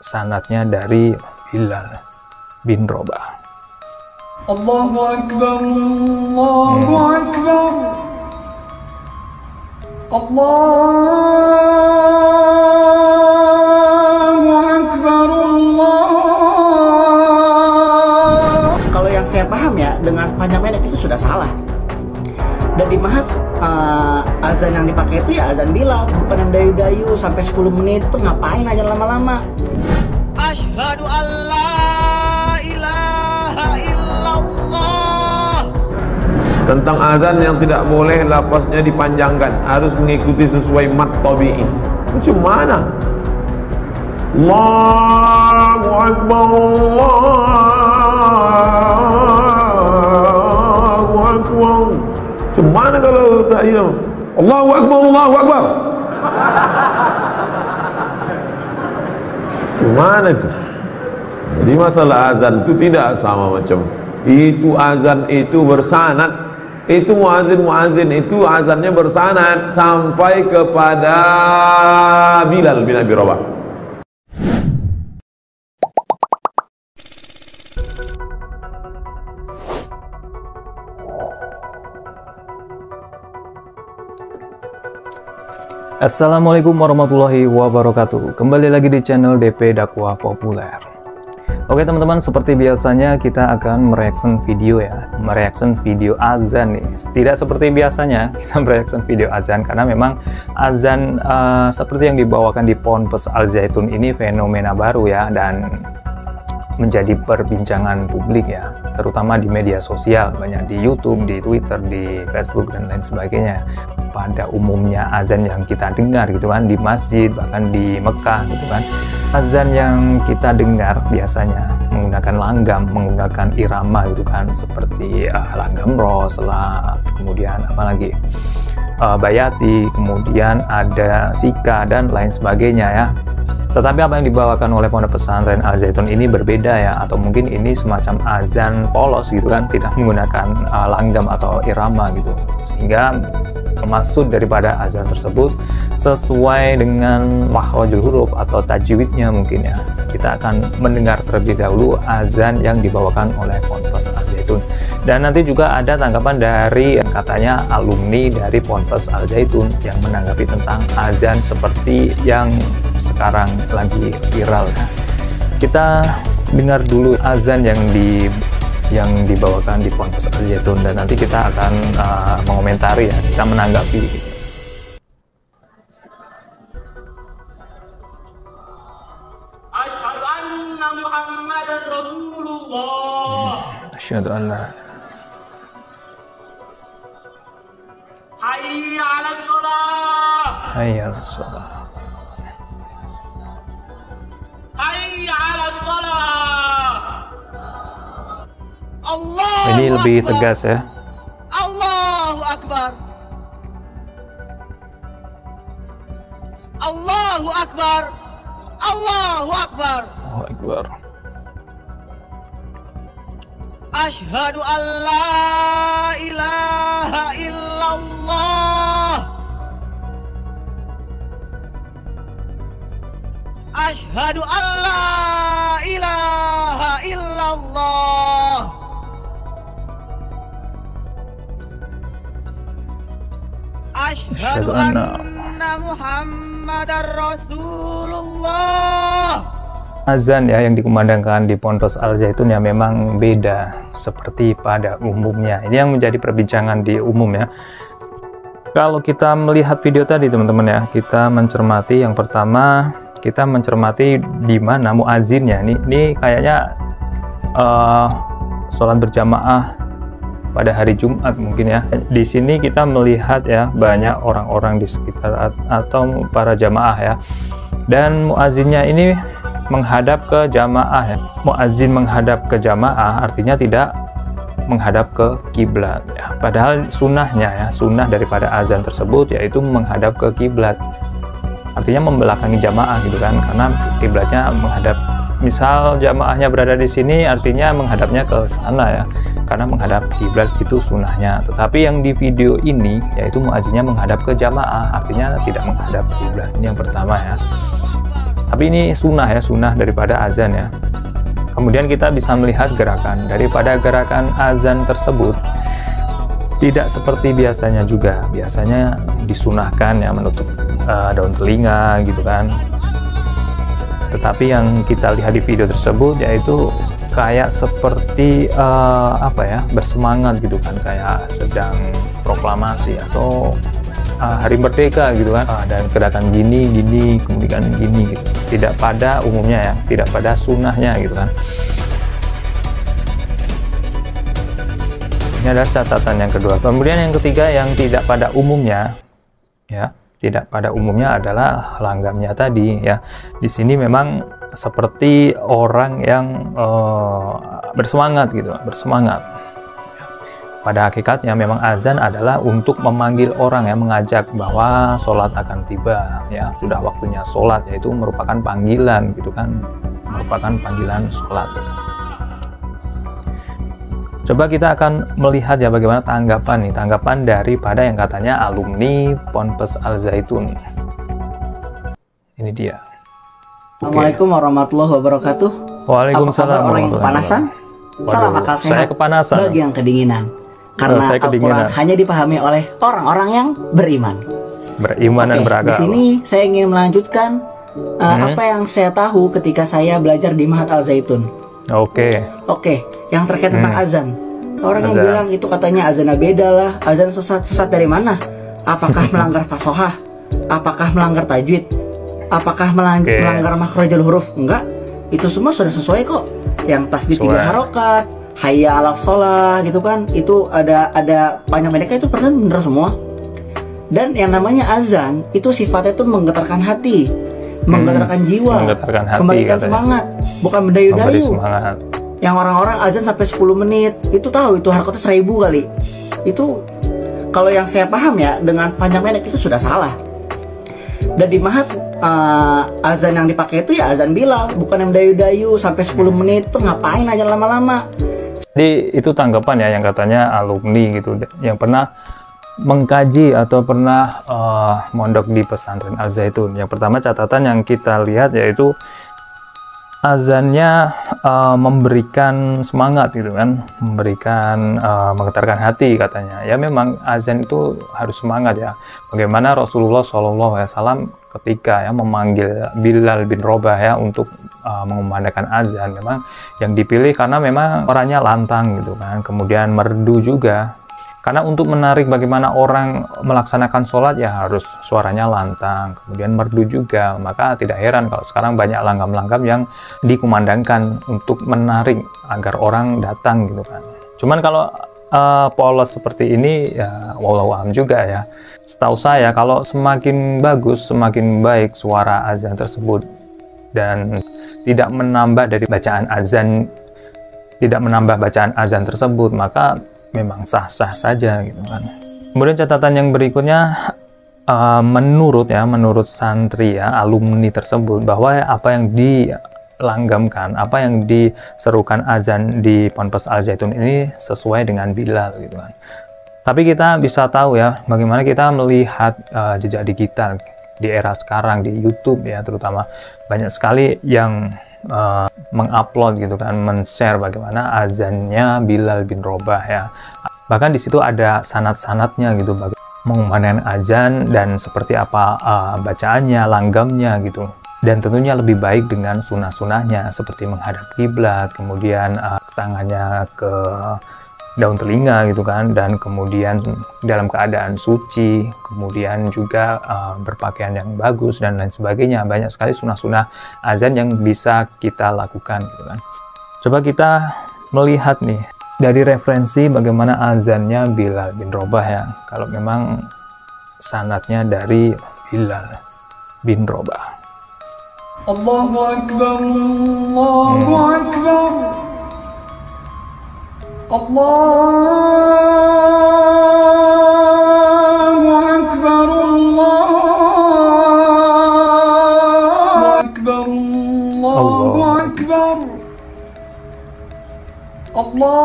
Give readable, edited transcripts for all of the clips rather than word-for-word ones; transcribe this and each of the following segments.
sanadnya dari Bilal bin Rabah. Allahu Akbar, Allahu Akbar, Allahu Akbar, Allah. Kalau yang saya paham ya, dengan panjang pendek itu sudah salah. Dan di Mahat azan yang dipakai itu ya azan Bilal, bukan yang dayu-dayu sampai 10 menit itu ngapain aja lama-lama. Asyhadu alla ilaha illallah. Tentang azan yang tidak boleh lafaznya dipanjangkan, harus mengikuti sesuai mat tabi'i. Macam mana? Allahu Akbar, Allahu Akbar. Macam mana kalau tak hilang? Allahu Akbar, Allahu Akbar. Gimana itu? Jadi masalah azan itu tidak sama macam itu. Azan itu bersanad, itu muazin itu azannya bersanad sampai kepada Bilal bin Abi Rabah. Assalamualaikum warahmatullahi wabarakatuh. Kembali lagi di channel DP Dakwah Populer. Oke teman-teman, seperti biasanya kita akan mereaction video ya, mereaction video azan nih. Tidak seperti biasanya kita mereaction video azan, karena memang azan seperti yang dibawakan di Ponpes Al Zaitun ini fenomena baru ya, dan menjadi perbincangan publik ya, terutama di media sosial, banyak di YouTube, di Twitter, di Facebook dan lain sebagainya. Pada umumnya azan yang kita dengar gitu kan di masjid, bahkan di Mekah gitu kan, azan yang kita dengar biasanya menggunakan langgam, menggunakan irama gitu kan, seperti langgam ros, kemudian apalagi bayati, kemudian ada sika dan lain sebagainya ya. Tetapi apa yang dibawakan oleh Pondok Pesantren Al Zaitun ini berbeda ya, atau mungkin ini semacam azan polos gitu kan, tidak menggunakan langgam atau irama gitu, sehingga maksud daripada azan tersebut sesuai dengan makhrajul huruf atau tajwidnya mungkin ya. Kita akan mendengar terlebih dahulu azan yang dibawakan oleh Ponpes Al Zaitun, dan nanti juga ada tanggapan dari katanya alumni dari Ponpes Al Zaitun yang menanggapi tentang azan seperti yang sekarang lagi viral ya. Kita dengar dulu azan yang dibawakan di Ponpes Al Zaitun, dan nanti kita akan mengomentari ya, kita menanggapi gitu. Asyhadu anna Muhammadar Rasulullah. Asyhadu anna. Hayya 'alas shalah. Hayya 'alas shalah. Hayya 'alas shalah. Allah. Ini lebih tegas ya. Allahu Akbar. Allahu Akbar. Allahu Akbar. Allahu Akbar. Asyhadu an la ilaha illallah. Asyhadu an la ilaha illallah. Asyhadu anna Muhammadar Rasulullah. Azan ya yang dikumandangkan di Ponpes Al Zaitun ya memang beda seperti pada umumnya. Ini yang menjadi perbincangan di umum ya. Kalau kita melihat video tadi teman-teman ya, kita mencermati yang pertama, kita mencermati di mana muazzinnya. Ini kayaknya sholat berjamaah pada hari Jumat mungkin ya. Di sini kita melihat ya banyak orang-orang di sekitar atau para jamaah ya. Dan muazzinnya ini menghadap ke jamaah ya. Muazzin menghadap ke jamaah artinya tidak menghadap ke kiblat ya. Padahal sunnahnya ya, sunnah daripada azan tersebut yaitu menghadap ke kiblat. Artinya membelakangi jamaah gitu kan, karena kiblatnya menghadap. Misal jamaahnya berada di sini artinya menghadapnya ke sana ya, karena menghadap kiblat itu sunnahnya. Tetapi yang di video ini yaitu muazzinnya menghadap ke jamaah, artinya tidak menghadap kiblat. Ini yang pertama ya. Tapi ini sunnah ya, sunnah daripada azan ya. Kemudian kita bisa melihat gerakan daripada gerakan azan tersebut tidak seperti biasanya juga. Biasanya disunahkan ya menutup daun telinga gitu kan. Tetapi yang kita lihat di video tersebut yaitu kayak seperti apa ya, bersemangat gitu kan, kayak sedang proklamasi atau hari merdeka gitu kan, dan gerakan gini kemudian gini gitu, tidak pada umumnya ya, tidak pada sunnahnya gitu kan. Ini adalah catatan yang kedua. Kemudian yang ketiga yang tidak pada umumnya ya, tidak pada umumnya adalah langgamnya tadi ya. Di sini memang seperti orang yang bersemangat gitu, bersemangat. Pada hakikatnya memang azan adalah untuk memanggil orang yang mengajak bahwa sholat akan tiba ya, sudah waktunya sholat, yaitu merupakan panggilan gitu kan, merupakan panggilan sholat. Coba kita akan melihat ya bagaimana tanggapan daripada yang katanya alumni Ponpes Al Zaitun. Ini dia. Assalamualaikum warahmatullahi wabarakatuh. Waalaikumsalam orang yang kepanasan? Salam akal sehat. Saya kepanasan. Bagi yang kedinginan. Karena Saya kedinginan. Al-Quran hanya dipahami oleh orang-orang yang beriman. Beriman dan beragama. Di sini saya ingin melanjutkan apa yang saya tahu ketika saya belajar di Mahat Al Zaitun. Oke, yang terkait tentang azan. Orang yang Azan. bilang itu katanya azan beda lah, azan sesat dari mana? Apakah melanggar fasohah? Apakah melanggar tajwid? Apakah melanggar makhrajul huruf? Enggak, itu semua sudah sesuai kok. Yang tasbih 3 harokat, hayya ala sholah gitu kan, itu ada panjang pendeknya, itu bener semua. Dan yang namanya azan itu sifatnya itu menggetarkan hati, menggetarkan jiwa, menggetarkan hati, memberikan katanya. semangat, bukan memberi mendayu-dayu. semangat. Yang orang-orang azan sampai 10 menit itu tahu itu harokatnya 1000 kali. Itu kalau yang saya paham ya, dengan panjang pendek itu sudah salah. Dan di Mahat azan yang dipakai itu ya azan Bilal, bukan yang dayu-dayu sampai 10 menit. Itu ngapain aja lama-lama? Jadi itu tanggapan ya yang katanya alumni gitu, yang pernah mengkaji atau pernah mondok di pesantren Al Zaitun. Yang pertama catatan yang kita lihat yaitu azannya memberikan semangat gitu kan, memberikan menggetarkan hati katanya. Ya memang azan itu harus semangat ya. Bagaimana Rasulullah SAW ketika ya memanggil Bilal bin Rabah ya untuk mengumandangkan azan, memang yang dipilih karena memang orangnya lantang gitu kan, kemudian merdu juga. Karena untuk menarik bagaimana orang melaksanakan sholat ya harus suaranya lantang, kemudian merdu juga. Maka tidak heran kalau sekarang banyak langgam-langgam yang dikumandangkan untuk menarik agar orang datang gitu kan. Cuman kalau polos seperti ini ya wallahu a'lam juga ya. Setahu saya kalau semakin bagus, semakin baik suara azan tersebut dan tidak menambah dari bacaan azan, tidak menambah bacaan azan tersebut, maka memang sah-sah saja gitu kan. Kemudian catatan yang berikutnya menurut santri ya, alumni tersebut, bahwa apa yang dilanggamkan, apa yang diserukan azan di Ponpes Al Zaitun ini sesuai dengan Bilal gitu kan. Tapi kita bisa tahu ya bagaimana kita melihat jejak digital di era sekarang di YouTube ya, terutama banyak sekali yang mengupload gitu kan, men-share bagaimana azannya Bilal bin Rabah ya. Bahkan di situ ada sanad-sanadnya gitu, mengumandangkan azan dan seperti apa bacaannya, langgamnya gitu. Dan tentunya lebih baik dengan sunah-sunahnya seperti menghadap kiblat, kemudian tangannya ke daun telinga gitu kan, dan kemudian dalam keadaan suci, kemudian juga berpakaian yang bagus dan lain sebagainya. Banyak sekali sunah-sunah azan yang bisa kita lakukan gitu kan. Coba kita melihat nih dari referensi bagaimana azannya Bilal bin Rabah ya, kalau memang sanadnya dari Bilal bin Rabah. Allahu Akbar, Allahu Akbar. Allahu Akbar, Allahu Akbar, Allahu Akbar, Allahu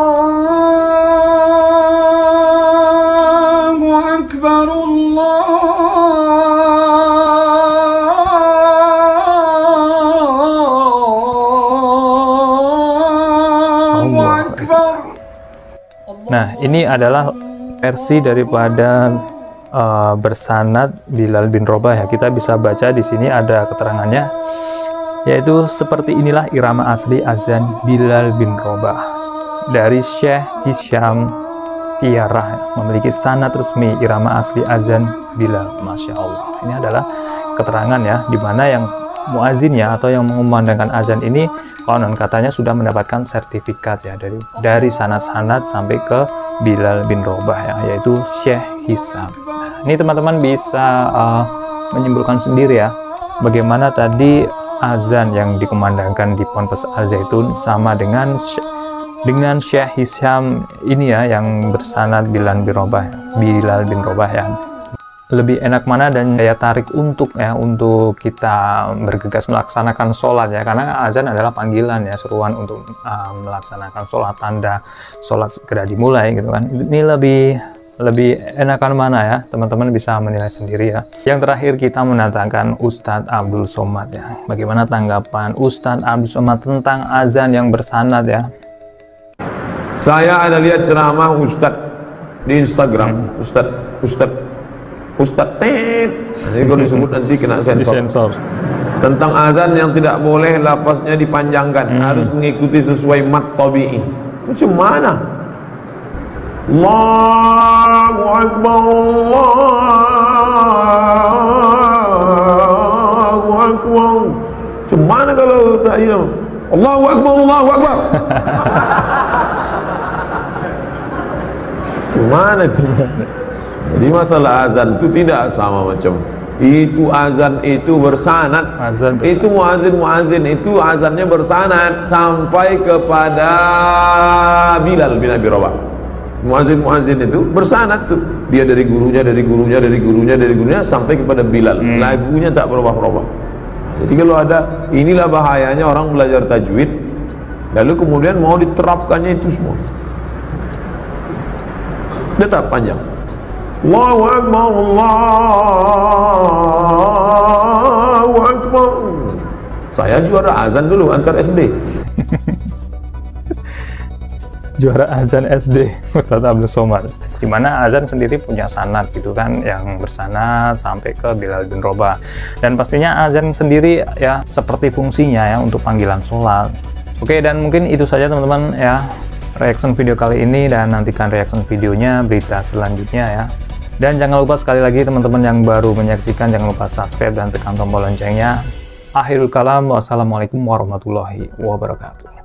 Akbar, Nah, ini adalah versi daripada bersanad Bilal bin Rabah ya. Kita bisa baca di sini ada keterangannya, yaitu seperti inilah irama asli azan Bilal bin Rabah dari Syekh Hisham Tiarah, memiliki sanad resmi irama asli azan Bilal. Masya Allah, ini adalah keterangan ya, dimana yang muazinnya atau yang mengumandangkan azan ini konon katanya sudah mendapatkan sertifikat ya dari sanad-sanad sampai ke Bilal bin Rabah ya, yaitu Syekh Hisham. Ini teman-teman bisa menyimpulkan sendiri ya, bagaimana tadi azan yang dikumandangkan di Ponpes Al Zaitun sama dengan Syekh Hisham ini ya, yang bersanad Bilal bin Rabah ya. Lebih enak mana dan daya tarik untuk kita bergegas melaksanakan sholat ya, karena azan adalah panggilan ya, seruan untuk melaksanakan sholat, tanda sholat segera dimulai gitu kan. Ini lebih enakan mana ya, teman-teman bisa menilai sendiri ya. Yang terakhir kita mendatangkan Ustadz Abdul Somad ya. Bagaimana tanggapan Ustadz Abdul Somad tentang azan yang bersanad ya? Saya ada lihat ceramah Ustadz di Instagram, Ustadz Ted, jadi kalau disebut nanti kena sensor. Tentang azan yang tidak boleh lafaznya dipanjangkan, harus mengikuti sesuai mat tabi'i. Macam mana? Allahu Akbar, Allahu Akbar. Macam mana kalau tak ini? Allahu Akbar, Allahu Akbar. Gimana itu? Jadi masalah azan itu tidak sama macam itu. Azan itu bersanad, itu muazin itu azannya bersanad sampai kepada Bilal bin Abi Rabah. Muazin itu bersanad tuh, dia dari gurunya sampai kepada Bilal. Lagunya tak berubah-ubah. Jadi kalau ada, inilah bahayanya orang belajar tajwid lalu kemudian mau diterapkannya itu semua tetap panjang. Allahu Akbar, Allahu Akbar. Saya juara azan dulu antar SD. Juara azan SD Ustadz Abdul Somad, dimana azan sendiri punya sanad gitu kan, yang bersanad sampai ke Bilal bin Rabah, dan pastinya azan sendiri ya seperti fungsinya ya untuk panggilan sholat. Oke, dan mungkin itu saja teman-teman ya reaction video kali ini, dan nantikan reaction videonya berita selanjutnya ya. Dan jangan lupa sekali lagi teman-teman yang baru menyaksikan, jangan lupa subscribe dan tekan tombol loncengnya. Akhirul kalam, wassalamualaikum warahmatullahi wabarakatuh.